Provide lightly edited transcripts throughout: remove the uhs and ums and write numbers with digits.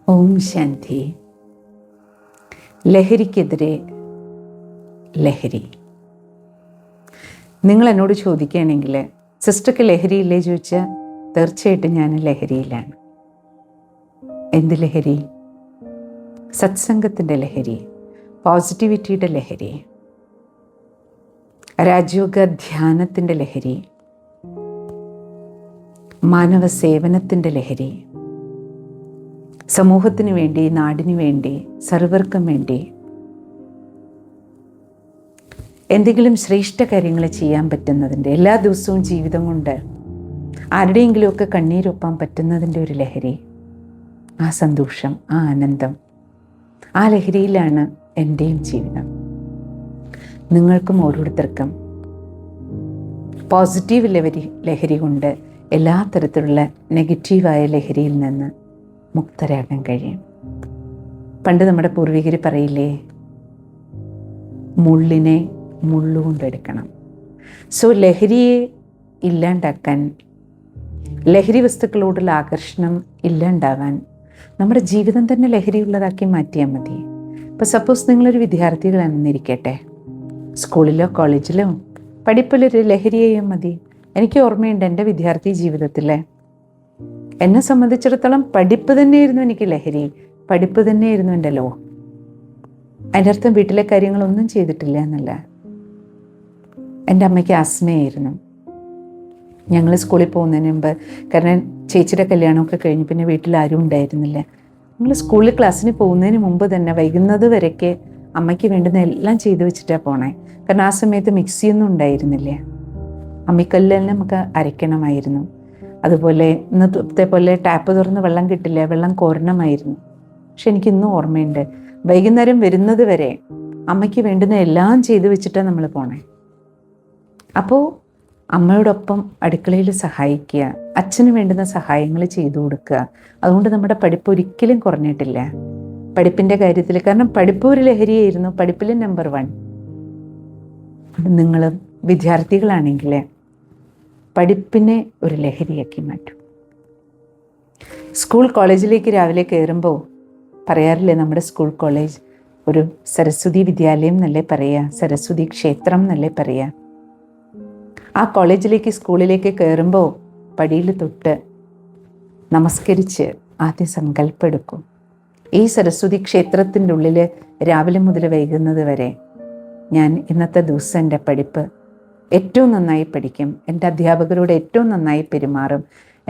ഓം ശാന്തി. ലഹരിക്കെതിരെ ലഹരി. നിങ്ങൾ എന്നോട് ചോദിക്കുകയാണെങ്കിൽ സിസ്റ്റർക്ക് ലഹരിയില്ലേ ചോദിച്ചാൽ തീർച്ചയായിട്ടും ഞാൻ ലഹരിയിലാണ്. എന്ത് ലഹരി? സത്സംഗത്തിൻ്റെ ലഹരി, പോസിറ്റിവിറ്റിയുടെ ലഹരി, രാജയോഗ ധ്യാനത്തിൻ്റെ ലഹരി, മാനവ സേവനത്തിൻ്റെ ലഹരി, സമൂഹത്തിന് വേണ്ടി, നാടിന് വേണ്ടി, സർവർക്കും വേണ്ടി എന്തെങ്കിലും ശ്രേഷ്ഠ കാര്യങ്ങൾ ചെയ്യാൻ പറ്റുന്നതിൻ്റെ, എല്ലാ ദിവസവും ജീവിതം കൊണ്ട് ആരുടെയെങ്കിലുമൊക്കെ കണ്ണീരൊപ്പാൻ പറ്റുന്നതിൻ്റെ ഒരു ലഹരി, ആ സന്തോഷം, ആ ആനന്ദം, ആ ലഹരിയിലാണ് എൻ്റെയും ജീവിതം. നിങ്ങൾക്കും ഓരോരുത്തർക്കും പോസിറ്റീവ് ലഹരി കൊണ്ട് എല്ലാ തരത്തിലുള്ള നെഗറ്റീവായ ലഹരിയിൽ നിന്ന് മുക്തരാകാൻ കഴിയും. പണ്ട് നമ്മുടെ പൂർവികർ പറയില്ലേ, മുള്ളിനെ മുള്ളുകൊണ്ടെടുക്കണം. സോ ലഹരിയെ ഇല്ലാണ്ടാക്കാൻ, ലഹരി വസ്തുക്കളോടുള്ള ആകർഷണം ഇല്ലാണ്ടാവാൻ നമ്മുടെ ജീവിതം തന്നെ ലഹരിയുള്ളതാക്കി മാറ്റിയാൽ മതി. ഇപ്പോൾ സപ്പോസ് നിങ്ങളൊരു വിദ്യാർത്ഥികളാണെന്നിരിക്കട്ടെ, സ്കൂളിലോ കോളേജിലോ പഠിപ്പിലൊരു ലഹരി ചെയ്യാൻ മതി. എനിക്ക് ഓർമ്മയുണ്ട് എൻ്റെ വിദ്യാർത്ഥി ജീവിതത്തിലെ എന്നെ സംബന്ധിച്ചിടത്തോളം പഠിപ്പ് തന്നെയായിരുന്നു എനിക്ക് ലഹരി, പഠിപ്പ് തന്നെയായിരുന്നു എൻ്റെ ലോ. അതിൻ്റെ അർത്ഥം വീട്ടിലെ കാര്യങ്ങളൊന്നും ചെയ്തിട്ടില്ല എന്നല്ല. എൻ്റെ അമ്മയ്ക്ക് ആസ്മയായിരുന്നു. ഞങ്ങൾ സ്കൂളിൽ പോകുന്നതിന് മുമ്പ്, കാരണം ചേച്ചിയുടെ കല്യാണമൊക്കെ കഴിഞ്ഞ് പിന്നെ വീട്ടിൽ ആരും ഉണ്ടായിരുന്നില്ല, ഞങ്ങൾ സ്കൂളിൽ ക്ലാസ്സിന് പോകുന്നതിന് മുമ്പ് തന്നെ വൈകുന്നത് വരെയൊക്കെ അമ്മയ്ക്ക് വേണ്ടുന്ന എല്ലാം ചെയ്തു വെച്ചിട്ടാണ് പോണേ. കാരണം ആ സമയത്ത് മിക്സിയൊന്നും ഉണ്ടായിരുന്നില്ല, അമ്മിക്കല്ലെല്ലാം നമുക്ക് അരയ്ക്കണമായിരുന്നു. അതുപോലെ ഇന്നത്തെ പോലെ ടാപ്പ് തുറന്ന് വെള്ളം കിട്ടില്ല, വെള്ളം കോരണമായിരുന്നു. പക്ഷെ എനിക്കിന്നും ഓർമ്മയുണ്ട്, വൈകുന്നേരം വരുന്നത് വരെ അമ്മയ്ക്ക് വേണ്ടുന്ന എല്ലാം ചെയ്തു വെച്ചിട്ടാണ് നമ്മൾ പോണേ. അപ്പോൾ അമ്മയോടൊപ്പം അടുക്കളയിൽ സഹായിക്കുക, അച്ഛന് വേണ്ടുന്ന സഹായങ്ങൾ ചെയ്തു കൊടുക്കുക. അതുകൊണ്ട് നമ്മുടെ പഠിപ്പ് ഒരിക്കലും കുറഞ്ഞിട്ടില്ല പഠിപ്പിൻ്റെ കാര്യത്തിൽ. കാരണം പഠിപ്പ് ഒരു ലഹരിയായിരുന്നു, പഠിപ്പിൽ നമ്പർ 1. നിങ്ങൾ വിദ്യാർത്ഥികളാണെങ്കിൽ പഠിപ്പിനെ ഒരു ലഹരിയാക്കി മാറ്റും. സ്കൂൾ കോളേജിലേക്ക് രാവിലെ കയറുമ്പോൾ പറയാറില്ലേ, നമ്മുടെ സ്കൂൾ കോളേജ് ഒരു സരസ്വതി വിദ്യാലയം എന്നല്ലേ പറയുക, സരസ്വതി ക്ഷേത്രം എന്നല്ലേ പറയുക. ആ കോളേജിലേക്ക്, സ്കൂളിലേക്ക് കയറുമ്പോൾ പടിയിൽ തൊട്ട് നമസ്കരിച്ച് ആദ്യം സങ്കല്പം എടുക്കും. ഈ സരസ്വതി ക്ഷേത്രത്തിൻ്റെ ഉള്ളിൽ രാവിലെ മുതൽ വൈകുന്നത് വരെ ഞാൻ ഇന്നത്തെ ദിവസം എൻ്റെ പഠിപ്പ് ഏറ്റവും നന്നായി പഠിക്കും, എൻ്റെ അധ്യാപകരോട് ഏറ്റവും നന്നായി പെരുമാറും,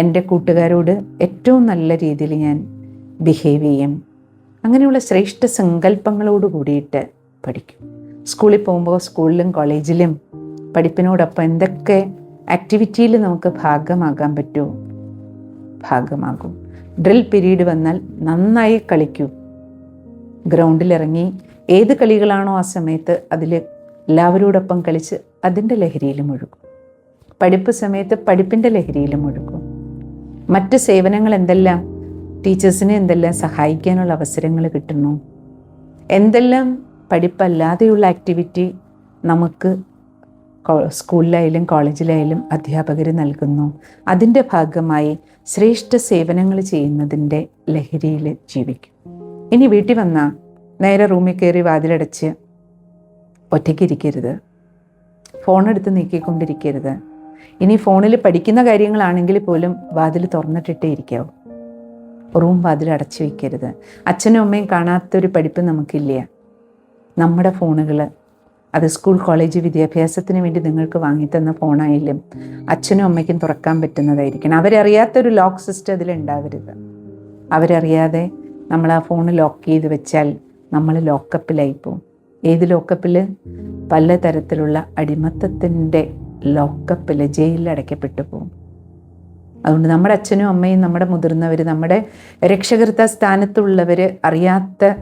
എൻ്റെ കൂട്ടുകാരോട് ഏറ്റവും നല്ല രീതിയിൽ ഞാൻ ബിഹേവ് ചെയ്യും. അങ്ങനെയുള്ള ശ്രേഷ്ഠ സങ്കല്പങ്ങളോട് കൂടിയിട്ട് പഠിക്കും. സ്കൂളിൽ പോകുമ്പോൾ സ്കൂളിലും കോളേജിലും പഠിപ്പിനോടൊപ്പം എന്തൊക്കെ ആക്ടിവിറ്റിയിൽ നമുക്ക് ഭാഗമാകാൻ പറ്റുമോ ഭാഗമാകും. ഡ്രിൽ പീരീഡ് വന്നാൽ നന്നായി കളിക്കൂ, ഗ്രൗണ്ടിലിറങ്ങി ഏത് കളികളാണോ ആ സമയത്ത് അതിൽ എല്ലാവരോടൊപ്പം കളിച്ച് അതിൻ്റെ ലഹരിയിലും ഒഴുകും. പഠിപ്പ് സമയത്ത് പഠിപ്പിൻ്റെ ലഹരിയിലും ഒഴുകും. മറ്റ് സേവനങ്ങൾ എന്തെല്ലാം, ടീച്ചേഴ്സിനെ എന്തെല്ലാം സഹായിക്കാനുള്ള അവസരങ്ങൾ കിട്ടുന്നു, എന്തെല്ലാം പഠിപ്പല്ലാതെയുള്ള ആക്ടിവിറ്റി നമുക്ക് സ്കൂളിലായാലും കോളേജിലായാലും അധ്യാപകർ നൽകുന്നു, അതിൻ്റെ ഭാഗമായി ശ്രേഷ്ഠ സേവനങ്ങൾ ചെയ്യുന്നതിൻ്റെ ലഹരിയിൽ ജീവിക്കും. ഇനി വീട്ടിൽ വന്നാൽ നേരെ റൂമിൽ കയറി വാതിലടച്ച് ഒറ്റയ്ക്കിരിക്കരുത്, ഫോണെടുത്ത് നീക്കിക്കൊണ്ടിരിക്കരുത്. ഇനി ഫോണിൽ പഠിക്കുന്ന കാര്യങ്ങളാണെങ്കിൽ പോലും വാതിൽ തുറന്നിട്ടിട്ടേ ഇരിക്കാവൂ, റൂം വാതിൽ അടച്ചു വയ്ക്കരുത്. അച്ഛനും അമ്മയും കാണാത്തൊരു പഠിപ്പ് നമുക്കില്ല. നമ്മുടെ ഫോണുകൾ, അത് സ്കൂൾ കോളേജ് വിദ്യാഭ്യാസത്തിന് വേണ്ടി നിങ്ങൾക്ക് വാങ്ങിത്തന്ന ഫോണായാലും അച്ഛനും അമ്മയ്ക്കും തുറക്കാൻ പറ്റുന്നതായിരിക്കണം. അവരറിയാത്തൊരു ലോക്ക് സിസ്റ്റം അതിലുണ്ടാവരുത്. അവരറിയാതെ നമ്മൾ ആ ഫോൺ ലോക്ക് ചെയ്ത് വെച്ചാൽ നമ്മൾ ലോക്കപ്പിലായിപ്പോവും. ഏത് ലോക്കപ്പിൽ? പലതരത്തിലുള്ള അടിമത്തത്തിൻ്റെ ലോക്കപ്പിൽ, ജയിലിൽ അടയ്ക്കപ്പെട്ടു പോകും. അതുകൊണ്ട് നമ്മുടെ അച്ഛനും അമ്മയും, നമ്മുടെ മുതിർന്നവർ, നമ്മുടെ രക്ഷകർത്താ സ്ഥാനത്തുള്ളവർ അറിയാത്ത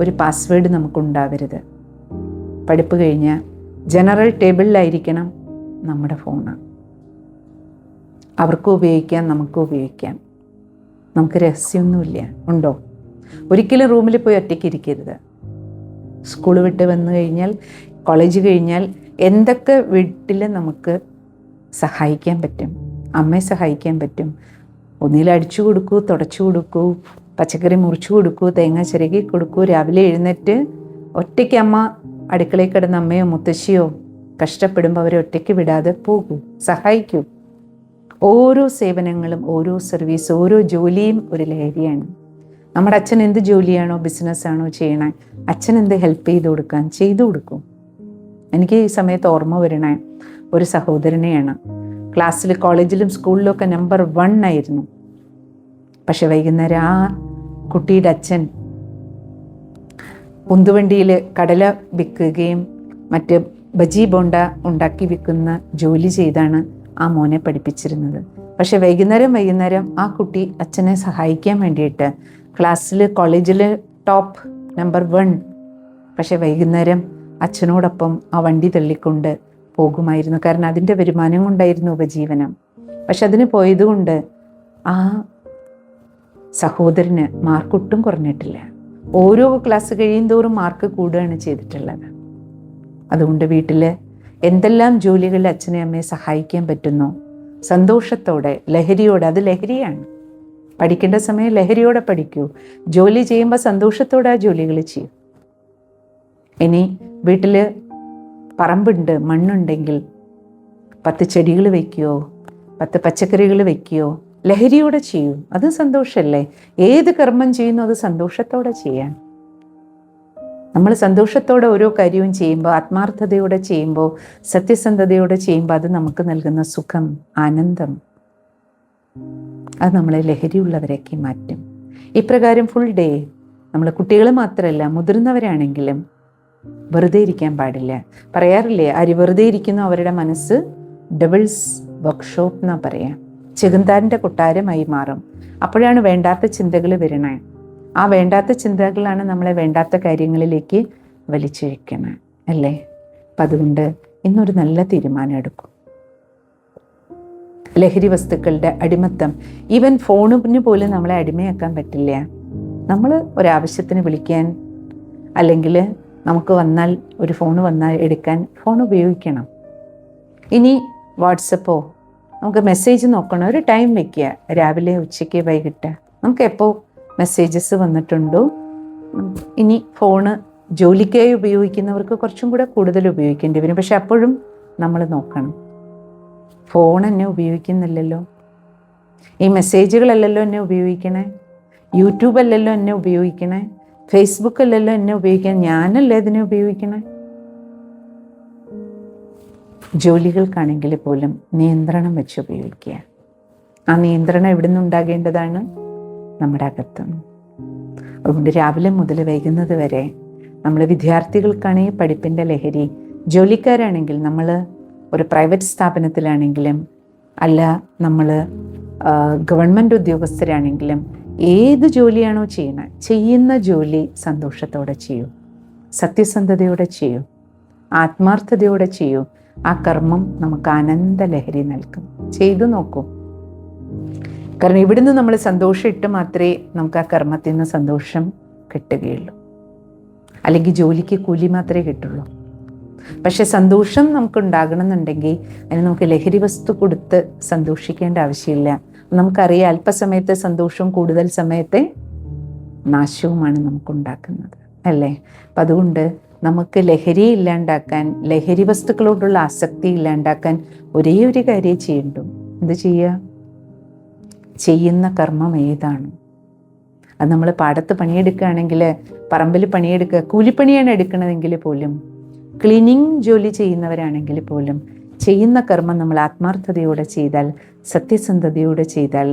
ഒരു പാസ്വേഡ് നമുക്കുണ്ടാവരുത്. പഠിപ്പ് കഴിഞ്ഞാൽ ജനറൽ ടേബിളിലായിരിക്കണം നമ്മുടെ ഫോണ്. അവർക്കും ഉപയോഗിക്കാം, നമുക്കും ഉപയോഗിക്കാം. നമുക്ക് രഹസ്യമൊന്നുമില്ല. ഉണ്ടോ? ഒരിക്കലും റൂമിൽ പോയി ഒറ്റയ്ക്ക് ഇരിക്കരുത്. സ്കൂൾ വിട്ട് വന്നു കഴിഞ്ഞാൽ, കോളേജ് കഴിഞ്ഞാൽ എന്തൊക്കെ വീട്ടിൽ നമുക്ക് സഹായിക്കാൻ പറ്റും, അമ്മയെ സഹായിക്കാൻ പറ്റും, ഒന്നിൽ അടിച്ചു കൊടുക്കൂ, തുടച്ചു കൊടുക്കൂ, പച്ചക്കറി മുറിച്ചു കൊടുക്കൂ, തേങ്ങ ചിരകി കൊടുക്കൂ. രാവിലെ എഴുന്നേറ്റ് ഒറ്റയ്ക്ക് അമ്മ അടുക്കളയിൽ കിടന്ന് അമ്മയോ മുത്തശ്ശിയോ കഷ്ടപ്പെടുമ്പോൾ അവരെ ഒറ്റയ്ക്ക് വിടാതെ പോകൂ, സഹായിക്കൂ. ഓരോ സേവനങ്ങളും, ഓരോ സർവീസ്, ഓരോ ജോലിയും ഒരു ലഹരിയാണ്. നമ്മുടെ അച്ഛൻ എന്ത് ജോലിയാണോ ബിസിനസ്സാണോ ചെയ്യണേ, അച്ഛൻ എന്ത് ഹെൽപ്പ് ചെയ്ത് കൊടുക്കാൻ ചെയ്തു കൊടുക്കും. എനിക്ക് ഈ സമയത്ത് ഓർമ്മ വരണേ ഒരു സഹോദരനെയാണ്. ക്ലാസ്സിൽ, കോളേജിലും സ്കൂളിലൊക്കെ നമ്പർ 1 ആയിരുന്നു. പക്ഷെ വൈകുന്നേരം ആ കുട്ടിയുടെ അച്ഛൻ ഉന്തുവണ്ടിയിൽ കടല വിൽക്കുകയും മറ്റ് ബജി ബോണ്ട ഉണ്ടാക്കി വിൽക്കുന്ന ജോലി ചെയ്താണ് ആ മോനെ പഠിപ്പിച്ചിരുന്നത്. പക്ഷെ വൈകുന്നേരം ആ കുട്ടി അച്ഛനെ സഹായിക്കാൻ വേണ്ടിയിട്ട് ക്ലാസ്സിൽ, കോളേജിൽ ടോപ്പ് നമ്പർ 1, പക്ഷെ വൈകുന്നേരം അച്ഛനോടൊപ്പം ആ വണ്ടി തള്ളിക്കൊണ്ട് പോകുമായിരുന്നു. കാരണം അതിൻ്റെ വരുമാനം കൊണ്ടായിരുന്നു ഉപജീവനം. പക്ഷെ അതിന് പോയതുകൊണ്ട് ആ സഹോദരന് മാർക്കൊട്ടും കുറഞ്ഞിട്ടില്ല. ഓരോ ക്ലാസ് കഴിയും തോറും മാർക്ക് കൂടുകയാണ് ചെയ്തിട്ടുള്ളത്. അതുകൊണ്ട് വീട്ടിൽ എന്തെല്ലാം ജോലികളിൽ അച്ഛനെ അമ്മയെ സഹായിക്കാൻ പറ്റുന്നോ സന്തോഷത്തോടെ, ലഹരിയോടെ, അത് ലഹരിയാണ്. പഠിക്കേണ്ട സമയം ലഹരിയോടെ പഠിക്കൂ. ജോലി ചെയ്യുമ്പോൾ സന്തോഷത്തോടെ ആ ജോലികൾ ചെയ്യും. ഇനി വീട്ടിൽ പറമ്പുണ്ട്, മണ്ണുണ്ടെങ്കിൽ 10 ചെടികൾ വയ്ക്കുകയോ 10 പച്ചക്കറികൾ വയ്ക്കുകയോ ലഹരിയോടെ ചെയ്യൂ. അത് സന്തോഷമല്ലേ? ഏത് കർമ്മം ചെയ്യുന്നു അത് സന്തോഷത്തോടെ ചെയ്യാൻ. നമ്മൾ സന്തോഷത്തോടെ ഓരോ കാര്യവും ചെയ്യുമ്പോൾ, ആത്മാർത്ഥതയോടെ ചെയ്യുമ്പോൾ, സത്യസന്ധതയോടെ ചെയ്യുമ്പോൾ അത് നമുക്ക് നൽകുന്ന സുഖം, ആനന്ദം, അത് നമ്മളെ ലഹരിയുള്ളവരേക്ക് മാറ്റും. ഇപ്രകാരം ഫുൾ ഡേ നമ്മൾ, കുട്ടികൾ മാത്രമല്ല മുതിർന്നവരാണെങ്കിലും വെറുതെ ഇരിക്കാൻ പാടില്ല. പറയാറില്ലേ, ആര് വെറുതെ ഇരിക്കുന്നു അവരുടെ മനസ്സ് ഡബിൾസ് വർക്ക്ഷോപ്പ് എന്നാ പറയാം, ചെകുന്താൻ്റെ കൊട്ടാരമായി മാറും. അപ്പോഴാണ് വേണ്ടാത്ത ചിന്തകൾ വരണേ. ആ വേണ്ടാത്ത ചിന്തകളാണ് നമ്മളെ വേണ്ടാത്ത കാര്യങ്ങളിലേക്ക് വലിച്ചിഴക്കണേ, അല്ലേ? അപ്പം അതുകൊണ്ട് ഇന്നൊരു നല്ല തീരുമാനം എടുക്കും. ലഹരി വസ്തുക്കളുടെ അടിമത്തം, ഈവൻ ഫോണിന് പോലും നമ്മളെ അടിമയാക്കാൻ പറ്റില്ല. നമ്മൾ ഒരാവശ്യത്തിന് വിളിക്കാൻ, അല്ലെങ്കിൽ നമുക്ക് വന്നാൽ ഒരു ഫോൺ വന്നാൽ എടുക്കാൻ ഫോൺ ഉപയോഗിക്കണം. ഇനി വാട്സപ്പോ നമുക്ക് മെസ്സേജ് നോക്കണം, ഒരു ടൈം വയ്ക്കുക, രാവിലെ, ഉച്ചയ്ക്ക്, വൈകിട്ട്, നമുക്ക് എപ്പോൾ മെസ്സേജസ് വന്നിട്ടുണ്ടോ. ഇനി ഫോണ് ജോലിക്കായി ഉപയോഗിക്കുന്നവർക്ക് കുറച്ചും കൂടെ കൂടുതൽ ഉപയോഗിക്കേണ്ടി വരും. പക്ഷെ അപ്പോഴും നമ്മൾ നോക്കണം, ഫോൺ എന്നെ ഉപയോഗിക്കുന്നില്ലല്ലോ, ഈ മെസ്സേജുകളല്ലല്ലോ എന്നെ ഉപയോഗിക്കണേ, യൂട്യൂബ് അല്ലല്ലോ എന്നെ ഉപയോഗിക്കണേ, ഫേസ്ബുക്ക് അല്ലല്ലോ എന്നെ ഉപയോഗിക്കാൻ, ഞാനല്ലേ ഇതിനെ ഉപയോഗിക്കണേ. ജോലികൾക്കാണെങ്കിൽ പോലും നിയന്ത്രണം വെച്ച് ഉപയോഗിക്കുക. ആ നിയന്ത്രണം എവിടെ നിന്നുണ്ടാകേണ്ടതാണ്? നമ്മുടെ അകത്തുനിന്ന്. അതുകൊണ്ട് രാവിലെ മുതൽ വൈകുന്നത് വരെ നമ്മൾ, വിദ്യാർത്ഥികൾക്കാണെങ്കിൽ പഠിപ്പിൻ്റെ ലഹരി, ജോലിക്കാരാണെങ്കിൽ നമ്മൾ ഒരു പ്രൈവറ്റ് സ്ഥാപനത്തിലാണെങ്കിലും, അല്ല നമ്മൾ ഗവൺമെൻറ് ഉദ്യോഗസ്ഥരാണെങ്കിലും, ഏത് ജോലിയാണോ ചെയ്യുന്ന ജോലി സന്തോഷത്തോടെ ചെയ്യൂ, സത്യസന്ധതയോടെ ചെയ്യൂ, ആത്മാർത്ഥതയോടെ ചെയ്യൂ. ആ കർമ്മം നമുക്ക് ആനന്ദ ലഹരി നൽകും. ചെയ്തു നോക്കൂ. കാരണം ഇവിടുന്ന് നമ്മൾ സന്തോഷം ഇട്ട് മാത്രമേ നമുക്ക് ആ കർമ്മത്തിൽ നിന്ന് സന്തോഷം കിട്ടുകയുള്ളൂ. അല്ലെങ്കിൽ ജോലിക്ക് കൂലി മാത്രമേ കിട്ടുള്ളൂ. പക്ഷെ സന്തോഷം നമുക്കുണ്ടാകണം എന്നുണ്ടെങ്കിൽ അതിന് നമുക്ക് ലഹരി വസ്തു കൊടുത്ത് സന്തോഷിക്കേണ്ട ആവശ്യമില്ല. നമുക്കറിയാം, അല്പസമയത്തെ സന്തോഷവും കൂടുതൽ സമയത്തെ നാശവുമാണ് നമുക്കുണ്ടാക്കുന്നത്, അല്ലേ? അപ്പം അതുകൊണ്ട് നമുക്ക് ലഹരി ഇല്ലാണ്ടാക്കാൻ, ലഹരി വസ്തുക്കളോടുള്ള ആസക്തി ഇല്ലാണ്ടാക്കാൻ ഒരേ ഒരു കാര്യം ചെയ്യണ്ടു. എന്ത് ചെയ്യുക? ചെയ്യുന്ന കർമ്മം ഏതാണ്? അത് നമ്മൾ പാടത്ത് പണിയെടുക്കുകയാണെങ്കിൽ, പറമ്പിൽ പണിയെടുക്കുക, കൂലിപ്പണിയാണ് എടുക്കണതെങ്കിൽ പോലും, ക്ലീനിങ് ജോലി ചെയ്യുന്നവരാണെങ്കിൽ പോലും, ചെയ്യുന്ന കർമ്മം നമ്മൾ ആത്മാർത്ഥതയോടെ ചെയ്താൽ, സത്യസന്ധതയോടെ ചെയ്താൽ,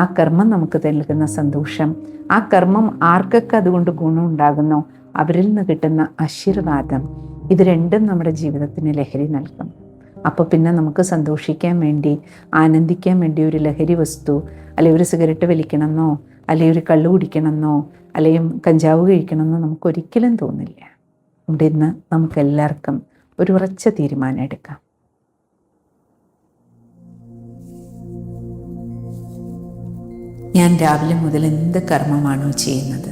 ആ കർമ്മം നമുക്ക് നൽകുന്ന സന്തോഷം, ആ കർമ്മം ആർക്കൊക്കെ അതുകൊണ്ട് ഗുണമുണ്ടാകുന്നോ അവരിൽ നിന്ന് കിട്ടുന്ന ആശീർവാദം, ഇത് രണ്ടും നമ്മുടെ ജീവിതത്തിന് ലഹരി നൽകും. അപ്പോൾ പിന്നെ നമുക്ക് സന്തോഷിക്കാൻ വേണ്ടി, ആനന്ദിക്കാൻ വേണ്ടി ഒരു ലഹരി വസ്തു, അല്ലെങ്കിൽ ഒരു സിഗരറ്റ് വലിക്കണമെന്നോ, അല്ലെങ്കിൽ ഒരു കള്ളു കുടിക്കണമെന്നോ, അല്ലെങ്കിൽ കഞ്ചാവ് കഴിക്കണമെന്നോ നമുക്കൊരിക്കലും തോന്നില്ല. അതുകൊണ്ട് ഇന്ന് നമുക്കെല്ലാവർക്കും ഒരു ഉറച്ച തീരുമാനം എടുക്കാം. ഞാൻ രാവിലെ മുതൽ എന്ത് കർമ്മമാണോ ചെയ്യുന്നത്,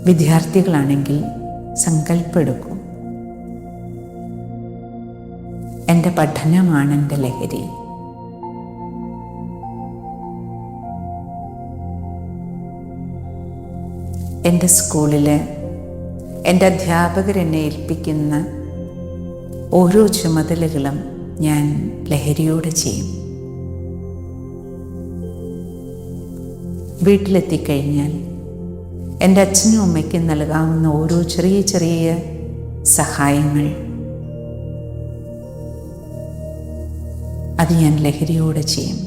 വിദ്യാർത്ഥികളാണെങ്കിൽ സങ്കല്പം എടുക്കൂ, എൻ്റെ പഠനമാണ് എൻ്റെ ലഹരി. എൻ്റെ സ്കൂളിൽ എൻ്റെ അധ്യാപകരെന്നെ ഏൽപ്പിക്കുന്ന ഓരോ ചുമതലകളും ഞാൻ ലഹരിയോടെ ചെയ്യും. വീട്ടിലെത്തിക്കഴിഞ്ഞാൽ എൻ്റെ അച്ഛനും അമ്മയ്ക്കും നൽകാവുന്ന ഓരോ ചെറിയ ചെറിയ സഹായങ്ങൾ അത് ഞാൻ ലഹരിയോടെ ചെയ്യും.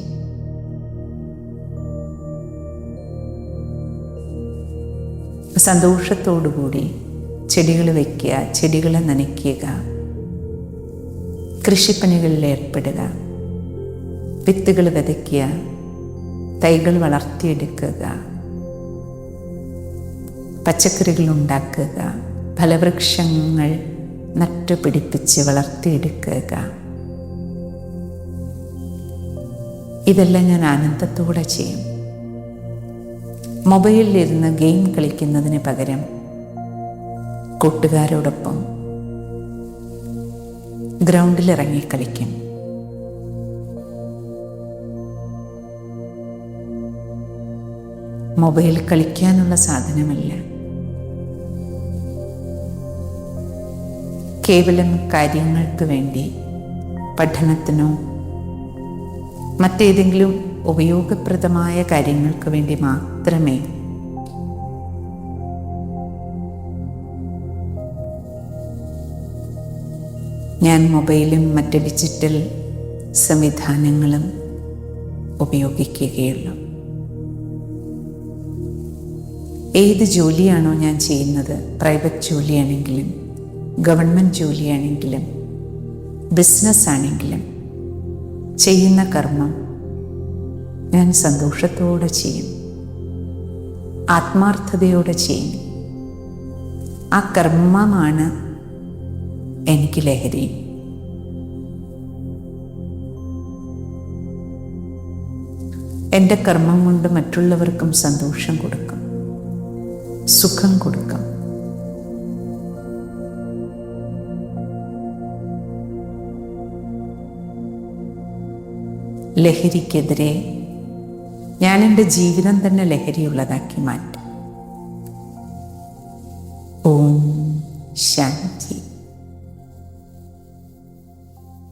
സന്തോഷത്തോടുകൂടി ചെടികൾ വയ്ക്കുക, ചെടികളെ നനയ്ക്കുക, കൃഷിപ്പണികളിൽ ഏർപ്പെടുക, വിത്തുകൾ വിതയ്ക്കുക, തൈകൾ വളർത്തിയെടുക്കുക, പച്ചക്കറികൾ ഉണ്ടാക്കുക, ഫലവൃക്ഷങ്ങൾ നട്ടുപിടിപ്പിച്ച് വളർത്തിയെടുക്കുക. ഇതെല്ലാം ഞാൻ ആനന്ദത്തോടെ ചെയ്യും. മൊബൈലിലിരുന്ന് ഗെയിം കളിക്കുന്നതിന് പകരം കൂട്ടുകാരോടൊപ്പം ഗ്രൗണ്ടിലിറങ്ങി കളിക്കും. മൊബൈൽ കളിക്കാനുള്ള സാധനമല്ല, കേവലം കാര്യങ്ങൾക്ക് വേണ്ടി, പഠനത്തിനോ മറ്റേതെങ്കിലും ഉപയോഗപ്രദമായ കാര്യങ്ങൾക്ക് വേണ്ടി മാത്രമേ ഞാൻ മൊബൈലും മറ്റ് ഡിജിറ്റൽ സംവിധാനങ്ങളും ഉപയോഗിക്കുകയുള്ളൂ. ഏത് ജോലിയാണോ ഞാൻ ചെയ്യുന്നത്, പ്രൈവറ്റ് ജോലിയാണെങ്കിലും ഗവൺമെൻറ് ജോലിയാണെങ്കിലും ബിസിനസ് ആണെങ്കിലും, ചെയ്യുന്ന കർമ്മം ഞാൻ സന്തോഷത്തോടെ ചെയ്യും, ആത്മാർത്ഥതയോടെ ചെയ്യും. ആ കർമ്മമാണ് എനിക്ക് ലഹരി. എൻ്റെ കർമ്മം കൊണ്ട് മറ്റുള്ളവർക്കും സന്തോഷം കൊടുക്കും, സുഖം കൊടുക്കും. ലഹരിക്കെതിരെ ഞാൻ എൻ്റെ ജീവിതം തന്നെ ലഹരിയുള്ളതാക്കി മാറ്റും. ഓം ശാന്തി.